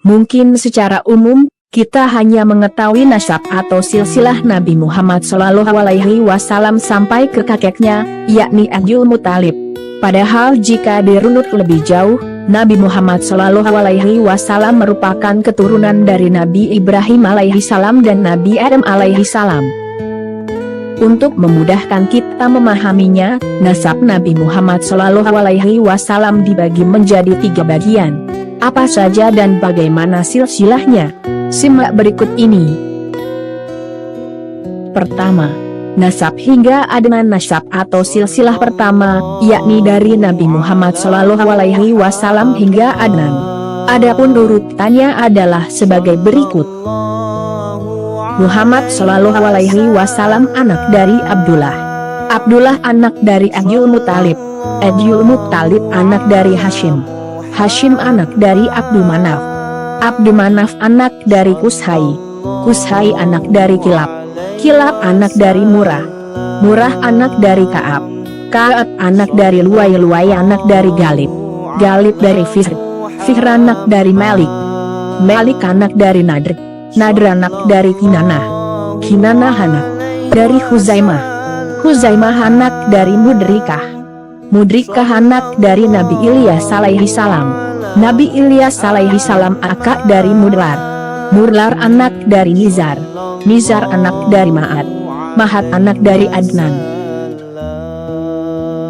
Mungkin secara umum, kita hanya mengetahui nasab atau silsilah Nabi Muhammad SAW sampai ke kakeknya, yakni Abdul Muthalib. Padahal jika dirunut lebih jauh, Nabi Muhammad SAW merupakan keturunan dari Nabi Ibrahim alaihissalam dan Nabi Adam alaihissalam. Untuk memudahkan kita memahaminya, nasab Nabi Muhammad SAW dibagi menjadi 3 bagian. Apa saja dan bagaimana silsilahnya? Simak berikut ini. Pertama, nasab hingga Adnan. Nasab atau silsilah pertama, yakni dari Nabi Muhammad SAW hingga Adnan. Adapun urutannya adalah sebagai berikut. Muhammad SAW anak dari Abdullah. Abdullah anak dari Abdul Muthalib. Abdul Muthalib anak dari Hashim. Hashim anak dari Abdul Manaf. Abdul Manaf anak dari Qusay. Qusay anak dari Kilab. Kilab anak dari Murrah. Murrah anak dari Ka'ab. Ka'ab anak dari Luay. Luay anak dari Galib. Galib dari Fihr. Fihr anak dari Malik. Malik anak dari Nadr. Nadr anak dari Kinanah. Kinanah anak dari Huzaimah. Huzaimah anak dari Mudrikah. Mudrikah anak dari Nabi Ilyas alaihissalam. Nabi Ilyas alaihissalam akak dari Mudlar. Mudlar anak dari Nizar. Nizar anak dari Ma'ad. Ma'ad anak dari Adnan.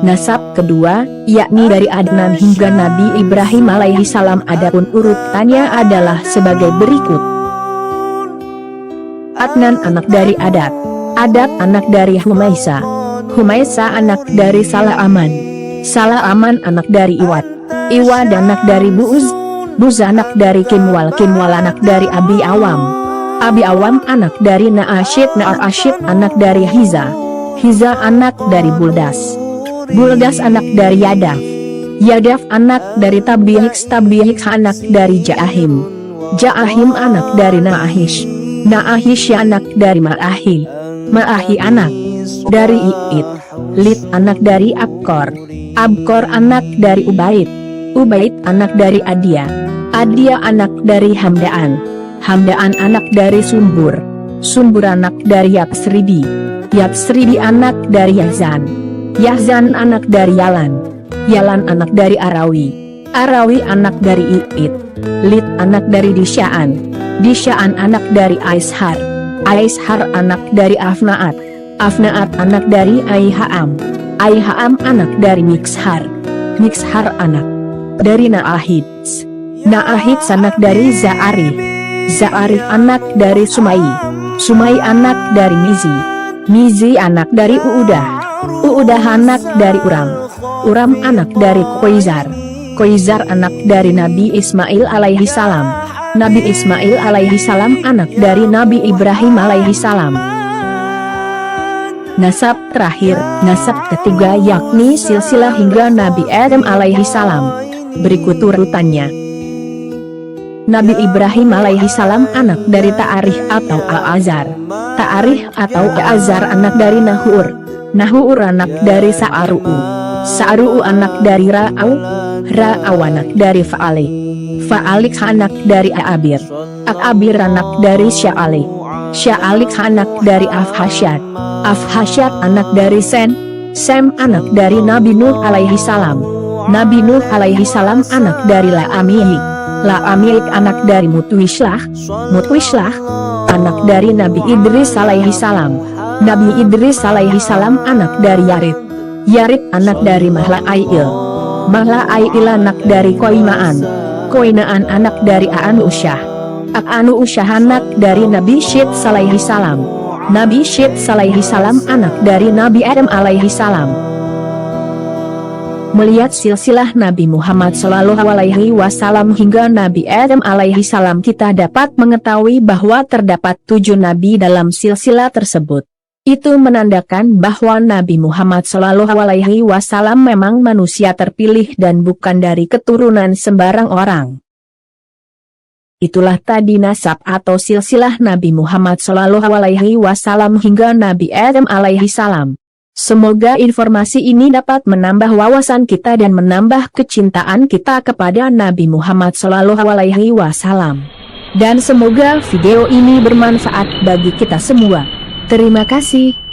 Nasab kedua, yakni dari Adnan hingga Nabi Ibrahim alaihissalam. Adapun urutannya adalah sebagai berikut. Adnan anak dari Adat. Adat anak dari Humaisa. Humaisa anak dari Salaaman. Salaaman anak dari Iwad. Iwad anak dari Buuz. Buuz anak dari Kimwal. Kimwal anak dari Abi Awam. Abi Awam anak dari Na'ashid. Na'ashid anak dari Hiza. Hiza anak dari Buldas. Buldas anak dari Yadaf. Yadaf anak dari Tabihiks. Tabihiks anak dari Ja'ahim. Ja'ahim anak dari Na'ahish. Na'ahish anak dari Ma'ahi. Ma'ahi anak dari I'id. Lid anak dari Abkor. Abkor anak dari Ubaid. Ubaid anak dari Adia. Adia anak dari Hamdaan. Hamdaan anak dari Sumbur. Sumbur anak dari Yatsribi. Yatsribi anak dari Yahzan. Yahzan anak dari Yalan. Yalan anak dari Arawi. Arawi anak dari I'id. Lid anak dari Disya'an. Disya'an anak dari Aishar. Aishar anak dari Afnaat. Afnaat anak dari Aiha'am. Aiha'am anak dari Mikshar. Mikshar anak dari Na'ahidz. Na'ahidz anak dari Za'arif. Za'arif anak dari Sumai. Sumai anak dari Mizi. Mizi anak dari Uudah. Uudah anak dari Uram. Uram anak dari Qoizar. Qoizar anak dari Nabi Ismail alaihissalam. Nabi Ismail alaihissalam anak dari Nabi Ibrahim alaihissalam. Nasab terakhir, nasab ketiga yakni silsilah hingga Nabi Adam alaihissalam. Berikut urutannya. Nabi Ibrahim alaihissalam anak dari Ta'arih atau A'azar. Ta'arih atau A'azar anak dari Nahur. Nahur anak dari Sa'aru'u. Sa'aru'u anak dari Ra'au. Ra'au anak dari Fa'alik. Fa'alik anak dari A'abir. A'abir anak dari Sya'alik. Sya'alik anak dari Afhasyad. Afhasyad anak dari Sem. Sem anak dari Nabi Nuh alaihissalam. Nabi Nuh alaihissalam anak dari La'amiyik. La'amiyik anak dari Mutwishlah. Mutwishlah anak dari Nabi Idris alaihissalam. Nabi Idris alaihissalam anak dari Yarid. Yarid anak dari Mahla'ail. Mahla'ail anak dari Koinaan. Koinaan anak dari A'anusyah. A'anusyah anak dari Nabi Syed alaihissalam. Nabi Syed alaihissalam anak dari Nabi Adam alaihissalam. Melihat silsilah Nabi Muhammad SAW hingga Nabi Adam alaihissalam, kita dapat mengetahui bahwa terdapat 7 nabi dalam silsilah tersebut. Itu menandakan bahwa Nabi Muhammad SAW memang manusia terpilih dan bukan dari keturunan sembarang orang. Itulah tadi nasab atau silsilah Nabi Muhammad SAW hingga Nabi Adam alaihissalam. Semoga informasi ini dapat menambah wawasan kita dan menambah kecintaan kita kepada Nabi Muhammad SAW. Dan semoga video ini bermanfaat bagi kita semua. Terima kasih.